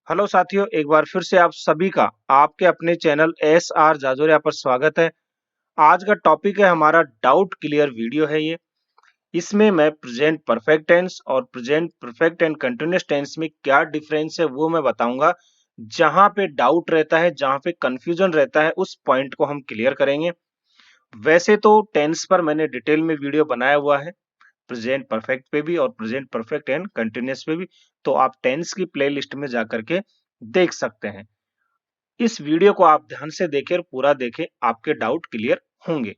Hello साथियों, एक बार फिर से आप सभी का आपके अपने चैनल एस आर जाजोरिया पर स्वागत है। आज का टॉपिक है हमारा डाउट क्लियर वीडियो है ये। इसमें मैं प्रेजेंट परफेक्ट टेंस और present perfect and continuous tense में क्या डिफरेंस है वो मैं बताऊंगा। जहां पे डाउट रहता है, जहां पे कंफ्यूजन रहता है, उस पॉइंट को हम क्लियर करेंगे। वैसे तो टेंस पर मैंने डिटेल में वीडियो बनाया हुआ है, प्रेजेंट परफेक्ट पे भी और प्रेजेंट परफेक्ट एंड कंटिन्यूअस पे भी, तो आप टेंस की प्लेलिस्ट में जाकर के देख सकते हैं। इस वीडियो को आप ध्यान से देखें और पूरा देखें, आपके डाउट क्लियर होंगे।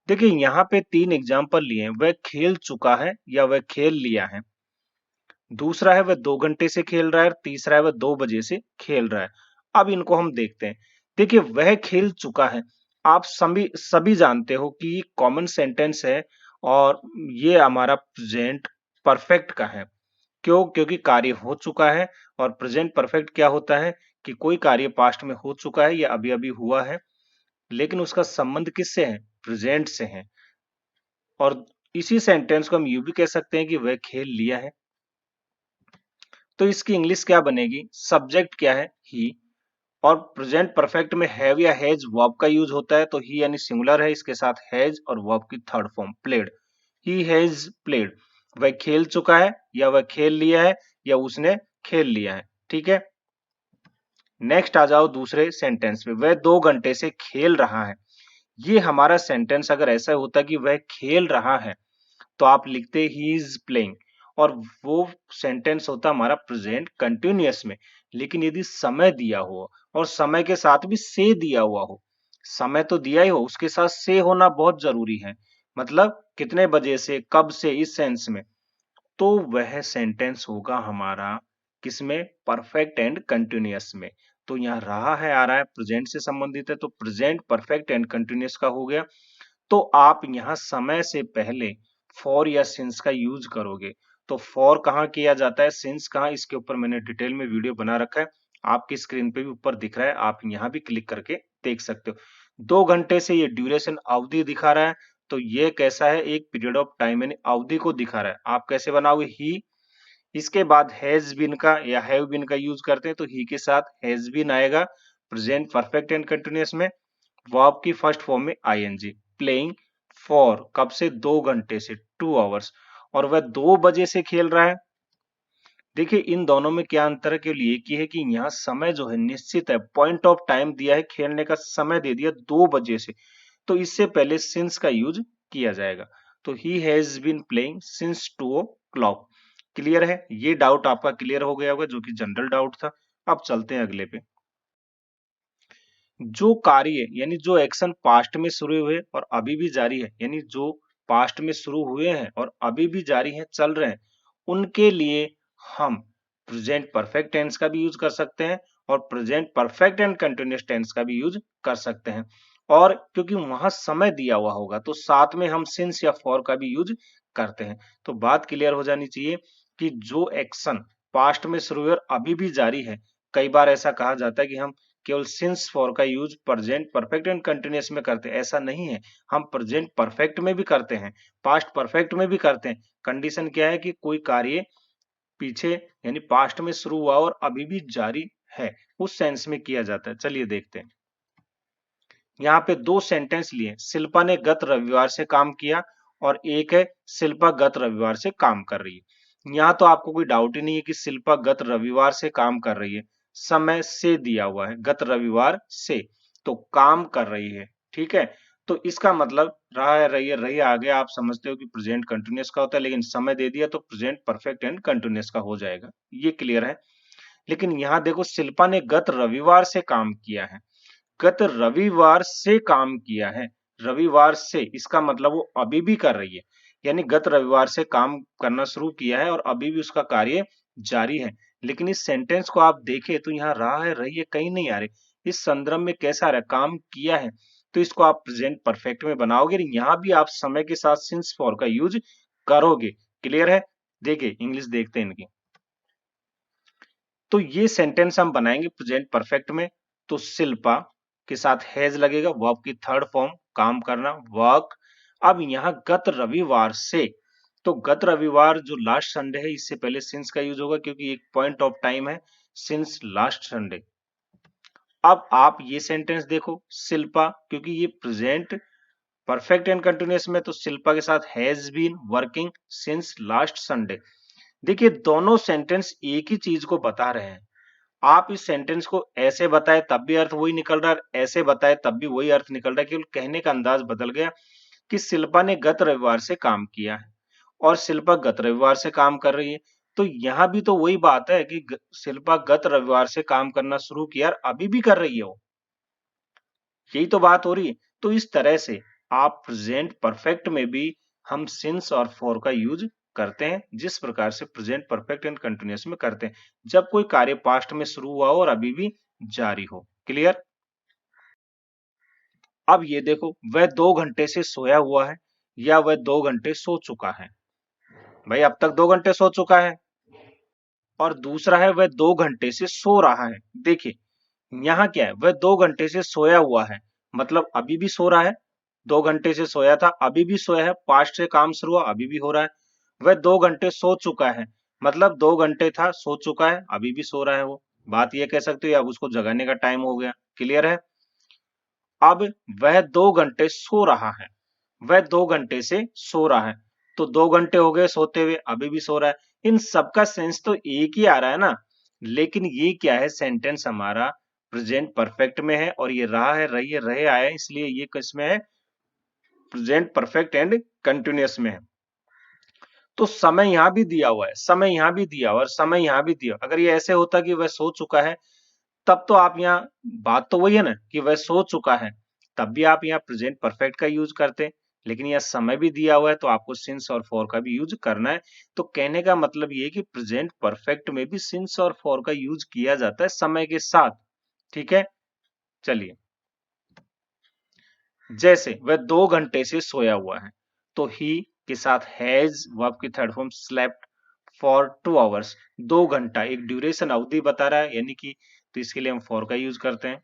देखिए यहाँ पे 3 एग्जाम्पल लिए हैं। वह खेल चुका है या वह खेल लिया है। दूसरा है वह 2 घंटे से खेल रहा है और तीसरा है वह 2 बजे से खेल रहा है। अब इनको हम देखते हैं। देखिए वह खेल चुका है, आप सभी सभी जानते हो कि कॉमन सेंटेंस है और ये हमारा प्रेजेंट परफेक्ट का है। क्यों? क्योंकि कार्य हो चुका है। और प्रेजेंट परफेक्ट क्या होता है कि कोई कार्य पास्ट में हो चुका है या अभी अभी हुआ है, लेकिन उसका संबंध किससे है? प्रेजेंट से है। और इसी सेंटेंस को हम यूं भी कह सकते हैं कि वह खेल लिया है। तो इसकी इंग्लिश क्या बनेगी? सब्जेक्ट क्या है? ही। और प्रेजेंट परफेक्ट में हैव या हैज वर्ब का यूज होता है, तो ही यानी सिंगुलर है, इसके साथ हैज और वर्ब की third form played. He has played. वह खेल चुका है या वह खेल लिया है या उसने खेल लिया है। ठीक है। नेक्स्ट आ जाओ दूसरे सेंटेंस पे। वह 2 घंटे से खेल रहा है। ये हमारा सेंटेंस अगर ऐसा होता कि वह खेल रहा है, तो आप लिखते ही इज प्लेइंग और वो सेंटेंस होता हमारा प्रेजेंट कंटिन्यूअस में। लेकिन यदि समय दिया हो और समय के साथ भी से दिया हुआ हो, समय तो दिया ही हो, उसके साथ से होना बहुत जरूरी है। मतलब कितने बजे से, कब से, इस सेंस में, तो वह सेंटेंस होगा हमारा किसमें? परफेक्ट एंड कंटिन्यूअस में। तो यहाँ रहा है आ रहा है प्रेजेंट से संबंधित है, तो प्रेजेंट परफेक्ट एंड कंटिन्यूअस का हो गया। तो आप यहाँ समय से पहले फॉर या सिंस का यूज करोगे। तो फॉर कहाँ किया जाता है, सिंस कहाँ, इसके ऊपर मैंने डिटेल में वीडियो बना रखा है। आपकी स्क्रीन पे भी ऊपर दिख रहा है, आप यहाँ भी क्लिक करके देख सकते हो। 2 घंटे से ये ड्यूरेशन अवधि दिखा रहा है, तो ये कैसा है? एक पीरियड ऑफ टाइम यानी अवधि को दिखा रहा है। आप कैसे बनाओगे? ही। इसके बाद हैज बीन का या हैव बीन का यूज करते हैं, तो ही के साथ हैज बीन आएगा प्रेजेंट परफेक्ट एंड कंटिन्यूअस में। वर्ब की फर्स्ट फॉर्म में आईएनजी। प्लेइंग फॉर कब से? 2 घंटे से, 2 आवर्स। और वह 2 बजे से खेल रहा है। देखिए इन दोनों में क्या अंतर है? केवल एक ही है कि यहाँ समय जो है निश्चित है, पॉइंट ऑफ टाइम दिया है, खेलने का समय दे दिया 2 बजे से, तो इससे पहले सिंस का यूज किया जाएगा। तो he has been playing since 2 o'clock। Clear है? ये डाउट आपका क्लियर हो गया होगा, जो कि जनरल डाउट था। अब चलते हैं अगले पे। जो कार्य यानी जो एक्शन पास्ट में शुरू हुए और अभी भी जारी है, यानी जो पास्ट में शुरू हुए हैं और अभी भी जारी हैं, चल रहे हैं, उनके लिए हम प्रेजेंट परफेक्ट टेंस का भी यूज कर सकते हैं और present perfect and continuous tense का भी यूज कर सकते हैं। और क्योंकि वहां समय दिया हुआ होगा, तो साथ में हम सिंस या फॉर का भी यूज करते हैं। तो बात क्लियर हो जानी चाहिए कि जो एक्शन पास्ट में शुरू हुए और अभी भी जारी है, कई बार ऐसा कहा जाता है कि हम केवल सिंस फॉर का use present perfect and continuous में करते हैं। ऐसा नहीं है, हम प्रेजेंट परफेक्ट में भी करते हैं, पास्ट परफेक्ट में भी करते हैं। कंडीशन क्या है कि कोई कार्य पीछे यानी पास्ट में शुरू हुआ और अभी भी जारी है, उस सेंस में किया जाता है। चलिए देखते हैं। यहाँ पे 2 सेंटेंस लिए। शिल्पा ने गत रविवार से काम किया और एक है शिल्पा गत रविवार से काम कर रही है। यहाँ तो आपको कोई डाउट ही नहीं है कि शिल्पा गत रविवार से काम कर रही है। समय से दिया हुआ है, गत रविवार से, तो काम कर रही है। ठीक है। तो इसका मतलब रहा है, रही है, रही है, आगे आप समझते हो कि प्रेजेंट कंटिन्यूअस का होता है, लेकिन समय दे दिया तो प्रेजेंट परफेक्ट एंड कंटिन्यूअस का हो जाएगा। ये क्लियर है। लेकिन यहाँ देखो, शिल्पा ने गत रविवार से काम किया है। गत रविवार से काम किया है, रविवार से, इसका मतलब वो अभी भी कर रही है। यानी गत रविवार से काम करना शुरू किया है और अभी भी उसका कार्य जारी है। लेकिन इस सेंटेंस को आप देखें तो यहाँ रहा है, रही है, कहीं नहीं आ रहे। इस संदर्भ में कैसा आ रहा है? काम किया है। तो इसको आप प्रेजेंट परफेक्ट में बनाओगे, यहाँ भी आप समय के साथ सिंस फॉर का यूज करोगे। क्लियर है? देखिए इंग्लिश देखते हैं इनकी। तो ये सेंटेंस हम बनाएंगे प्रेजेंट परफेक्ट में। तो शिल्पा के साथ हैज लगेगा, वर्ब की थर्ड फॉर्म, काम करना, वर्क। अब यहाँ गत रविवार से, तो गत रविवार जो लास्ट संडे है, इससे पहले सिंस का यूज होगा क्योंकि एक पॉइंट ऑफ टाइम है, सिंस लास्ट संडे। अब आप ये सेंटेंस देखो, शिल्पा, क्योंकि ये प्रेजेंट परफेक्ट एंड कंटिन्यूअस में, तो शिल्पा के साथ has been working since last Sunday. देखिए दोनों सेंटेंस एक ही चीज को बता रहे हैं। आप इस सेंटेंस को ऐसे बताए तब भी अर्थ वही निकल रहा है, ऐसे बताए तब भी वही अर्थ निकल रहा है, केवल कहने का अंदाज बदल गया कि शिल्पा ने गत रविवार से काम किया है और शिल्पा गत रविवार से काम कर रही है। तो यहां भी तो वही बात है कि शिल्पा गत रविवार से काम करना शुरू किया और अभी भी कर रही है वो, यही तो बात हो रही है। तो इस तरह से आप प्रेजेंट परफेक्ट में भी हम सिंस और फॉर का यूज करते हैं, जिस प्रकार से प्रेजेंट परफेक्ट एंड कंटिन्यूअस में करते हैं, जब कोई कार्य पास्ट में शुरू हुआ हो और अभी भी जारी हो। क्लियर? अब ये देखो, वह 2 घंटे से सोया हुआ है या वह 2 घंटे सो चुका है। भाई अब तक 2 घंटे सो चुका है, और दूसरा है वह 2 घंटे से सो रहा है। देखिए यहाँ क्या है, वह 2 घंटे से सोया हुआ है, मतलब अभी भी सो रहा है। 2 घंटे से सोया था, अभी भी सोया है, पास्ट से काम शुरू हुआ, अभी भी हो रहा है। वह 2 घंटे सो चुका है, मतलब 2 घंटे था, सो चुका है, अभी भी सो रहा है वो। बात ये कह सकते हो, अब उसको जगाने का टाइम हो गया। क्लियर है? अब वह 2 घंटे सो रहा है, वह 2 घंटे से सो रहा है, तो 2 घंटे हो गए सोते हुए, अभी भी सो रहा है। इन सबका सेंस तो एक ही आ रहा है ना, लेकिन ये क्या है, सेंटेंस हमारा प्रेजेंट परफेक्ट में है और ये रहा है, रही है, रहे आया है, इसलिए ये किसमें है, प्रेजेंट परफेक्ट एंड कंटिन्यूअस में है। तो समय यहां भी दिया हुआ है, समय यहां भी दिया हुआ और समय यहां भी दिया। अगर ये ऐसे होता कि वह सो चुका है, तब तो आप यहाँ, बात तो वही है ना कि वह सो चुका है, तब भी आप यहाँ प्रेजेंट परफेक्ट का यूज करते, लेकिन यह समय भी दिया हुआ है तो आपको सिंस और फॉर का भी यूज करना है। तो कहने का मतलब ये है कि प्रेजेंट परफेक्ट में भी सिंस और फॉर का यूज किया जाता है समय के साथ। ठीक है, चलिए, जैसे वह 2 घंटे से सोया हुआ है, तो ही के साथ हैज वर्ब की third form slept for 2 hours. 2 घंटा एक ड्यूरेशन अवधि बता रहा है, यानी कि, तो इसके लिए हम फॉर का यूज करते हैं।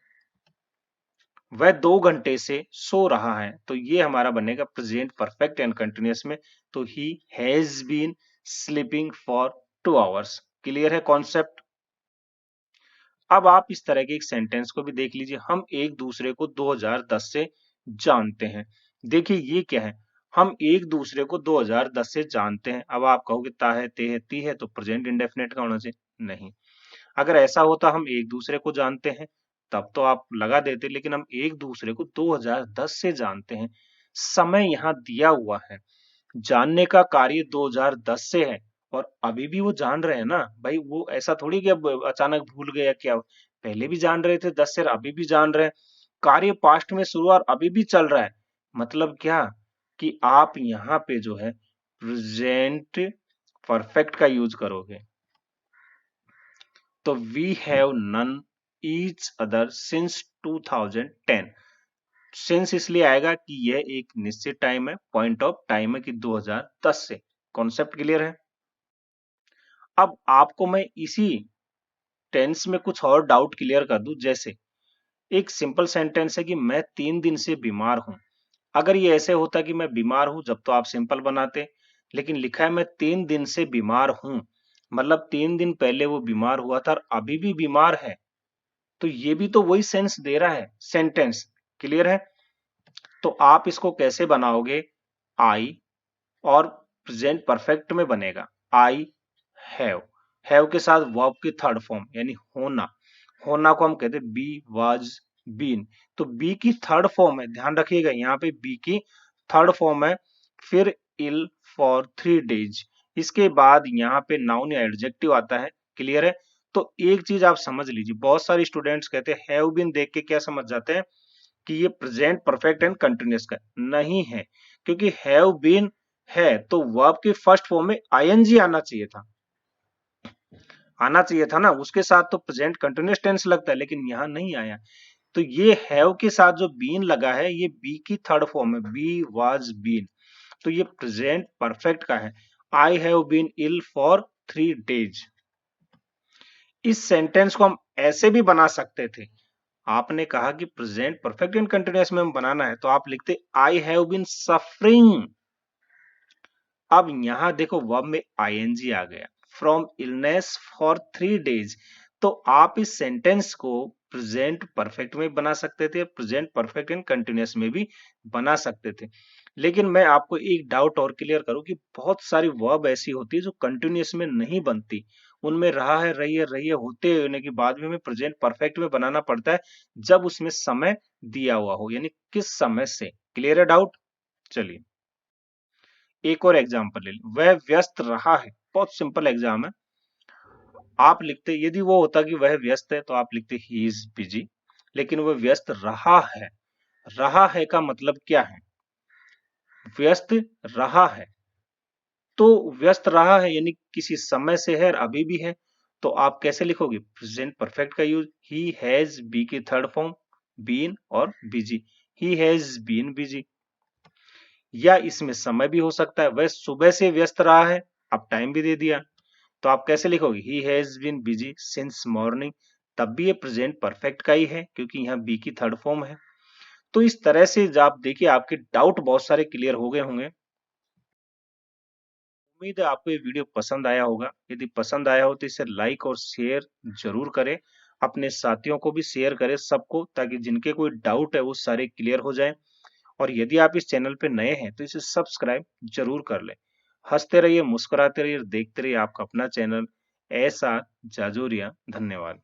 वह 2 घंटे से सो रहा है, तो ये हमारा बनेगा प्रेजेंट परफेक्ट एंड कंटिन्यूअस में, तो he has been sleeping for 2 hours. Clear है कॉन्सेप्ट? अब आप इस तरह के एक सेंटेंस को भी देख लीजिए, हम एक दूसरे को 2010 से जानते हैं। देखिए ये क्या है, हम एक दूसरे को 2010 से जानते हैं। अब आप कहोगे ता है, ते है, ती है, तो प्रेजेंट इंडेफिनिट का होना चाहिए। नहीं, अगर ऐसा होता हम एक दूसरे को जानते हैं, तब तो आप लगा देते, लेकिन हम एक दूसरे को 2010 से जानते हैं। समय यहाँ दिया हुआ है, जानने का कार्य 2010 से है और अभी भी वो जान रहे हैं ना भाई। वो ऐसा थोड़ी कि अब अचानक भूल गए या क्या, पहले भी जान रहे थे 10 से, अभी भी जान रहे हैं। कार्य पास्ट में शुरू और अभी भी चल रहा है। मतलब क्या कि आप यहाँ पे जो है प्रेजेंट परफेक्ट का यूज करोगे, तो we have known each other since 2010। Since इसलिए आएगा कि यह एक निश्चित टाइम है, पॉइंट ऑफ टाइम है कि 2010 से। कॉन्सेप्ट क्लियर है? अब आपको मैं इसी टेंस में कुछ और डाउट क्लियर कर दूं। जैसे एक सिंपल सेंटेंस है कि मैं 3 दिन से बीमार हूं। अगर ये ऐसे होता कि मैं बीमार हूं, जब तो आप सिंपल बनाते, लेकिन लिखा है मैं 3 दिन से बीमार हूं, मतलब 3 दिन पहले वो बीमार हुआ था और अभी भी बीमार है। तो ये भी तो वही सेंस दे रहा है सेंटेंस। क्लियर है? तो आप इसको कैसे बनाओगे, आई और प्रेजेंट परफेक्ट में बनेगा आई हैव, हैव के साथ वर्ब की थर्ड फॉर्म यानी होना, होना को हम कहते हैं बी वाज बीन। तो बी की थर्ड फॉर्म है, ध्यान रखिएगा यहाँ पे बी की थर्ड फॉर्म है। फिर इल फॉर 3 डेज, इसके बाद यहाँ पे नाउन या एडजेक्टिव आता है। क्लियर है? तो एक चीज आप समझ लीजिए, बहुत सारे स्टूडेंट्स कहते हैं हैव बीन देख के क्या समझ जाते हैं कि ये प्रेजेंट परफेक्ट एंड कंटिन्यूअस का नहीं है, क्योंकि हैव बीन है तो वर्ब के फर्स्ट फॉर्म में आईएनजी आना चाहिए था, आना चाहिए था ना, उसके साथ तो प्रेजेंट कंटिन्यूअस टेंस लगता है, लेकिन यहाँ नहीं आया। तो ये हैव के साथ जो बीन लगा है, ये बी की थर्ड फॉर्म है, बी वाज बीन, तो ये प्रेजेंट परफेक्ट का है। I have been ill for 3 days. इस सेंटेंस को हम ऐसे भी बना सकते थे। आपने कहा कि प्रेजेंट परफेक्ट एंड कंटिन्यूअस में हम बनाना है, तो आप लिखते आई हैव बीन सफरिंग, अब यहाँ देखो वर्ब में आईएनजी आ गया, फ्रॉम इलनेस फॉर 3 days। तो आप इस सेंटेंस को प्रेजेंट परफेक्ट में बना सकते थे, प्रेजेंट परफेक्ट एंड कंटिन्यूअस में भी बना सकते थे। लेकिन मैं आपको एक डाउट और क्लियर करूं कि बहुत सारी वर्ब ऐसी होती है जो कंटिन्यूअस में नहीं बनती, उनमें रहा है, रही है होते होने के बाद भी हमें प्रेजेंट परफेक्ट में बनाना पड़ता है जब उसमें समय दिया हुआ हो, यानी किस समय से। क्लियर है डाउट? चलिए एक और एग्जाम्पल ले लें, वह व्यस्त रहा है। बहुत सिंपल एग्जाम है। आप लिखते, यदि वो होता कि वह व्यस्त है तो आप लिखते ही इज बिजी, लेकिन वह व्यस्त रहा है। रहा है का मतलब क्या है? व्यस्त रहा है, तो व्यस्त रहा है यानी किसी समय से है और अभी भी है। तो आप कैसे लिखोगे? प्रेजेंट परफेक्ट का यूज, ही हैज बी की थर्ड फॉर्म, बीन और busy, he has been busy. या इसमें समय भी हो सकता है, वह सुबह से व्यस्त रहा है, अब टाइम भी दे दिया, तो आप कैसे लिखोगे? He has been busy since morning, तब भी ये प्रेजेंट परफेक्ट का ही है क्योंकि यहाँ बी की थर्ड फॉर्म है। तो इस तरह से आप देखिए, आपके डाउट बहुत सारे क्लियर हो गए होंगे। उम्मीद है आपको ये वीडियो पसंद आया होगा। यदि पसंद आया हो तो इसे लाइक और शेयर जरूर करें, अपने साथियों को भी शेयर करें सबको, ताकि जिनके कोई डाउट है वो सारे क्लियर हो जाएं। और यदि आप इस चैनल पे नए हैं तो इसे सब्सक्राइब जरूर कर लें। हंसते रहिए, मुस्कुराते रहिए, देखते रहिए आपका अपना चैनल एस आर जाजोरिया। धन्यवाद।